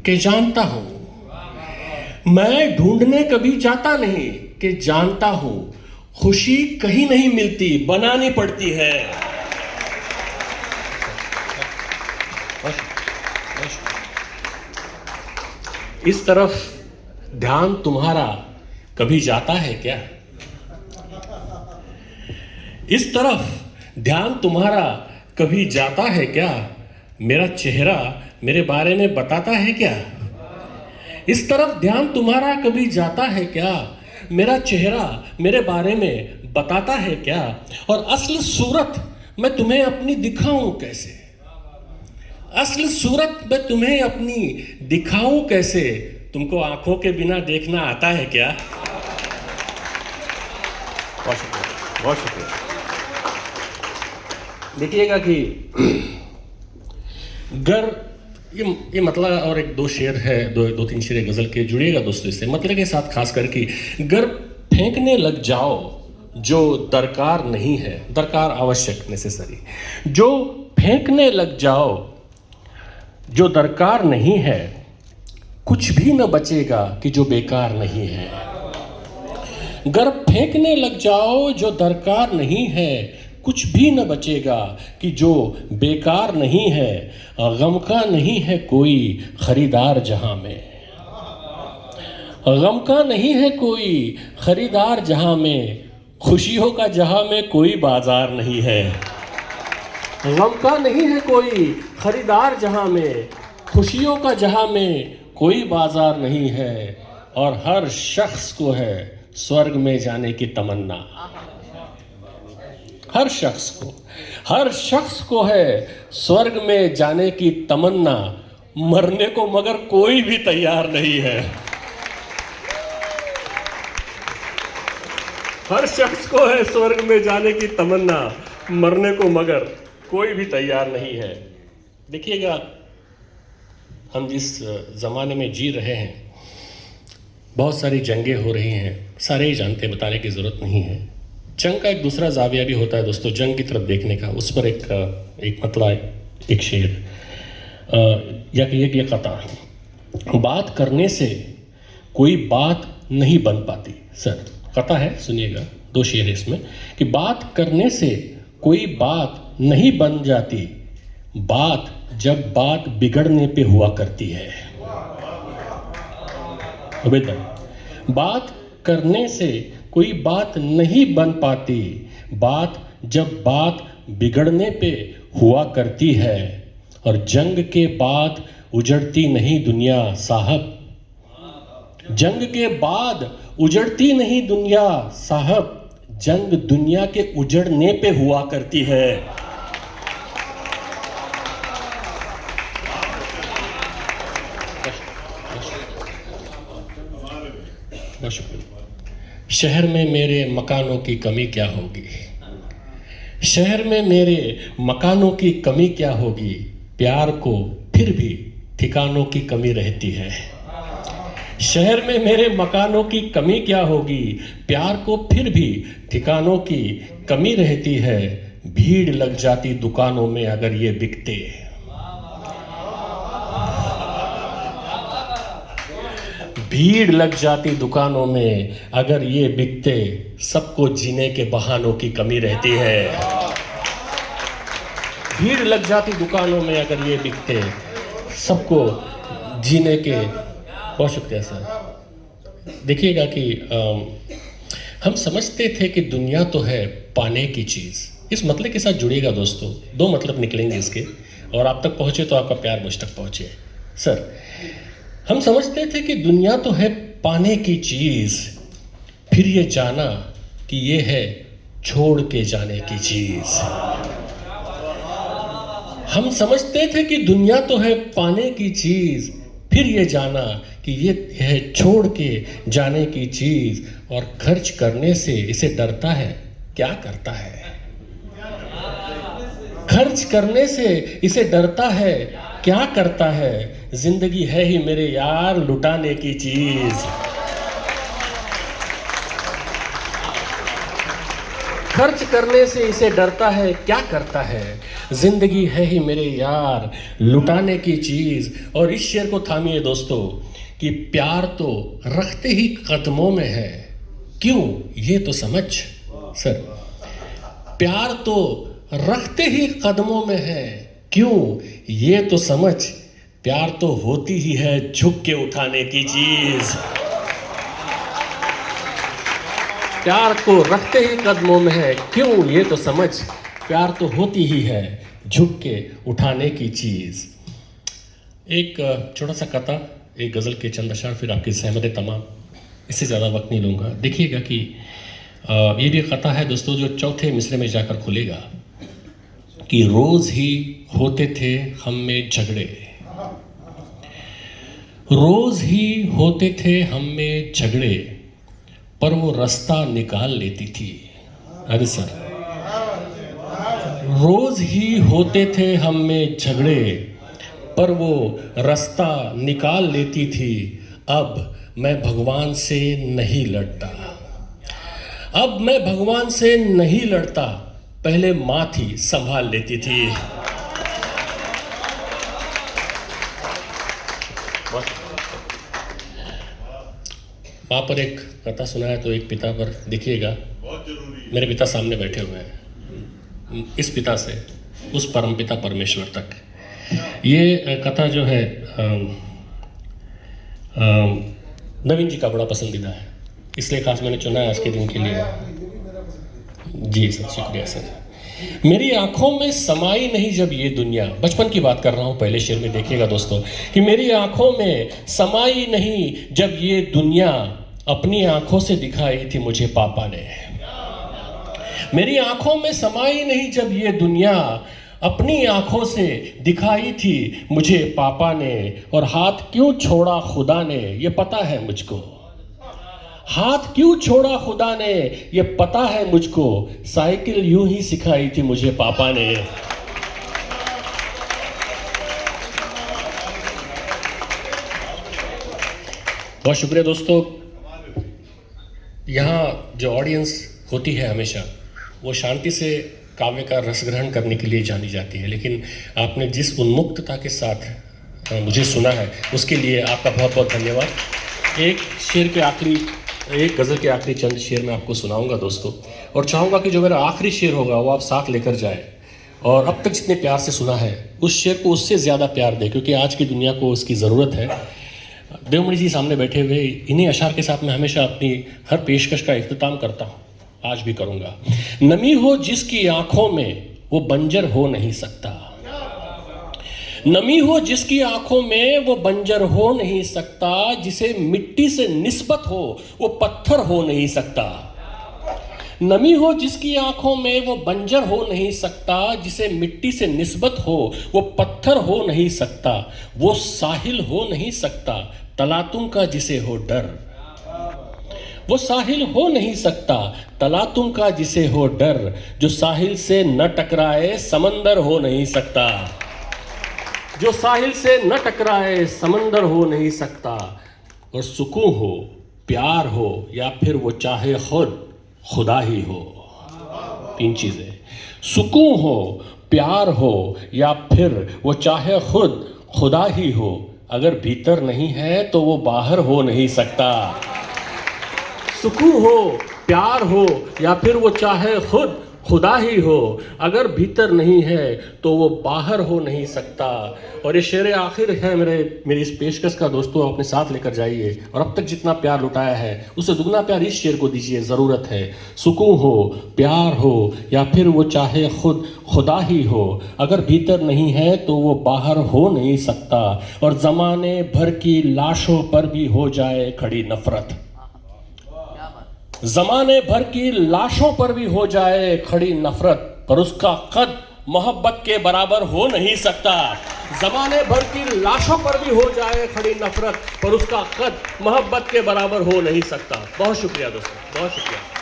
कि जानता हूं, मैं ढूंढने कभी जाता नहीं कि जानता हूं, खुशी कहीं नहीं मिलती बनानी पड़ती है। इस तरफ ध्यान तुम्हारा कभी जाता है क्या? इस तरफ ध्यान तुम्हारा कभी जाता है क्या? मेरा चेहरा मेरे बारे में बताता है क्या? इस तरफ ध्यान तुम्हारा कभी जाता है क्या? मेरा चेहरा मेरे बारे में बताता है क्या? और असल सूरत मैं तुम्हें अपनी दिखाऊं कैसे? असल सूरत मैं तुम्हें अपनी दिखाऊं कैसे? तुमको आंखों के बिना देखना आता है क्या? बहुत शुक्रिया, बहुत शुक्रिया। देखिएगा कि गर ये मतलब और एक दो शेर है, दो तीन शेर गजल के, जुड़िएगा दोस्तों इससे, मतलब के साथ खास करके, गर फेंकने लग जाओ जो दरकार नहीं है, दरकार आवश्यक नेसेसरी, जो फेंकने लग जाओ जो दरकार नहीं है, कुछ भी न बचेगा कि जो बेकार नहीं है। गर फेंकने लग जाओ जो दरकार नहीं है, कुछ भी न बचेगा कि जो बेकार नहीं है। गम का नहीं है कोई खरीदार जहां में, गम का नहीं है कोई खरीदार जहां में, खुशियों का जहां में कोई बाजार नहीं है। गम का नहीं है कोई खरीदार जहां में, खुशियों का जहां में कोई बाजार नहीं है। और हर शख्स को है स्वर्ग में जाने की तमन्ना, हर शख्स को है स्वर्ग में जाने की तमन्ना, मरने को मगर कोई भी तैयार नहीं है। हर शख्स को है स्वर्ग में जाने की तमन्ना, मरने को मगर कोई भी तैयार नहीं है। देखिएगा, हम जिस ज़माने में जी रहे हैं, बहुत सारी जंगें हो रही हैं, सारे ही जानते, बताने की ज़रूरत नहीं है। जंग का एक दूसरा जाविया भी होता है दोस्तों, जंग की तरफ देखने का। उस पर एक मतलब एक शेर या कि ये कथा, बात करने से कोई बात नहीं बन पाती। सर कथा है, सुनिएगा, दो शेर है इसमें, कि बात करने से कोई बात नहीं बन जाती, बात जब बात बिगड़ने पे हुआ करती है। बात करने से कोई बात नहीं बन पाती, बात जब बात बिगड़ने पे हुआ करती है। और जंग के बाद उजड़ती नहीं दुनिया साहब, जंग के बाद उजड़ती नहीं दुनिया साहब, जंग दुनिया के उजड़ने पे हुआ करती है। शहर में मेरे मकानों की कमी क्या होगी, शहर में मेरे मकानों की कमी क्या होगी, प्यार को फिर भी ठिकानों की कमी रहती है। शहर में मेरे मकानों की कमी क्या होगी, प्यार को फिर भी ठिकानों की कमी रहती है। भीड़ लग जाती दुकानों में अगर ये बिकते, भीड़ लग जाती दुकानों में अगर ये बिकते, सबको जीने के बहानों की कमी रहती है। भीड़ लग जाती दुकानों में अगर ये बिकते, सबको जीने के। बहुत शुक्रिया सर। देखिएगा कि हम समझते थे कि दुनिया तो है पाने की चीज़। इस मतलब के साथ जुड़िएगा दोस्तों, दो मतलब निकलेंगे इसके, और आप तक पहुँचे तो आपका प्यार मुझ तक पहुँचे। सर हम समझते थे कि दुनिया तो है पाने की चीज़, फिर ये जाना कि ये है छोड़ के जाने की चीज़। हम समझते थे कि दुनिया तो है पाने की चीज़, फिर ये जाना कि ये है छोड़ के जाने की चीज़। और खर्च करने से इसे डरता है, क्या करता है? खर्च करने से इसे डरता है, क्या करता है? जिंदगी है ही मेरे यार लुटाने की चीज़। खर्च करने से इसे डरता है, क्या करता है? जिंदगी है ही मेरे यार लुटाने की चीज। और इस शेर को थामिए दोस्तों कि प्यार तो रखते ही कदमों में है, क्यों ये तो समझ। सर, प्यार तो रखते ही कदमों में है, क्यों ये तो समझ। प्यार तो होती ही है झुक के उठाने की चीज। प्यार को रखते ही कदमों में है, क्यों ये तो समझ। प्यार तो होती ही है झुक के उठाने की चीज। एक छोटा सा कथा, एक गज़ल के चंद अशार, फिर आपकी सहमत तमाम। इससे ज़्यादा वक्त नहीं लूँगा। देखिएगा कि ये भी कथा है दोस्तों जो चौथे मिसरे में जाकर खुलेगा कि रोज़ ही होते थे हम में झगड़े, रोज़ ही होते थे हम में झगड़े, पर वो रास्ता निकाल लेती थी। अरे सर, रोज़ ही होते थे हम में झगड़े, पर वो रास्ता निकाल लेती थी। अब मैं भगवान से नहीं लड़ता, अब मैं भगवान से नहीं लड़ता, पहले माँ थी संभाल लेती थी। वहाँ पर एक कथा सुना है तो एक पिता पर देखिएगा, मेरे पिता सामने बैठे हुए हैं, इस पिता से उस परमपिता परमेश्वर तक। ये कथा जो है नवीन जी का बड़ा पसंदीदा है, इसलिए खास मैंने चुना है आज के दिन के लिए। जी सर, शुक्रिया सर। मेरी आंखों में समाई नहीं जब ये दुनिया, बचपन की बात कर रहा हूँ, पहले शेर में देखिएगा दोस्तों कि मेरी आंखों में समाई नहीं जब ये दुनिया, अपनी आंखों से दिखाई थी मुझे पापा ने। मेरी आंखों में समाई नहीं जब ये दुनिया, अपनी आंखों से दिखाई थी मुझे पापा ने। और हाथ क्यों छोड़ा खुदा ने ये पता है मुझको, हाथ क्यों छोड़ा खुदा ने ये पता है मुझको। साइकिल यूं ही सिखाई थी मुझे पापा ने। बहुत शुक्रिया दोस्तों। यहाँ जो ऑडियंस होती है हमेशा वो शांति से काव्य का रस ग्रहण करने के लिए जानी जाती है, लेकिन आपने जिस उन्मुक्तता के साथ मुझे सुना है उसके लिए आपका बहुत बहुत धन्यवाद। एक शेर के आखिरी, एक गज़ल के आखिरी चंद शेर मैं आपको सुनाऊंगा दोस्तों, और चाहूँगा कि जो मेरा आखिरी शेर होगा वो आप साथ लेकर जाए और अब तक जितने प्यार से सुना है उस शेर को उससे ज़्यादा प्यार दे, क्योंकि आज की दुनिया को उसकी ज़रूरत है। देवमणि जी सामने बैठे हुए, इन्हीं अशार के साथ मैं हमेशा अपनी हर पेशकश का इख्तिताम करता हूँ, आज भी करूँगा। नमी हो जिसकी आँखों में वो बंजर हो नहीं सकता, नमी हो जिसकी आंखों में वो बंजर हो नहीं सकता, जिसे मिट्टी से निस्बत हो वो पत्थर हो नहीं सकता। नमी हो जिसकी आंखों में वो बंजर हो नहीं सकता, जिसे मिट्टी से निस्बत हो वो पत्थर हो नहीं सकता। वो साहिल हो नहीं सकता तलातुम का जिसे हो डर, वो साहिल हो नहीं सकता तलातुम का जिसे हो डर। जो साहिल से न टकराए समंदर हो नहीं सकता, जो साहिल से न टकराए समंदर हो नहीं सकता। और सुकून हो, प्यार हो, या फिर वो चाहे खुद खुदा ही हो। तीन चीजें, सुकून हो, प्यार हो, या फिर वो चाहे खुद खुदा ही हो। अगर भीतर नहीं है तो वो बाहर हो नहीं सकता। सुकून हो, प्यार हो, या फिर वो चाहे खुद खुदा ही हो। अगर भीतर नहीं है तो वो बाहर हो नहीं सकता। और ये शेर आखिर है मेरी इस पेशकश का दोस्तों, अपने साथ लेकर जाइए और अब तक जितना प्यार लुटाया है उससे दुगना प्यार इस शेर को दीजिए, ज़रूरत है। सुकून हो, प्यार हो, या फिर वो चाहे खुद खुदा ही हो। अगर भीतर नहीं है तो वो बाहर हो नहीं सकता। और ज़माने भर की लाशों पर भी हो जाए खड़ी नफरत, ज़माने भर की लाशों पर भी हो जाए खड़ी नफरत, पर उसका कद मोहब्बत के बराबर हो नहीं सकता। ज़माने भर की लाशों पर भी हो जाए खड़ी नफरत, पर उसका कद मोहब्बत के बराबर हो नहीं सकता। बहुत शुक्रिया दोस्तों, बहुत शुक्रिया।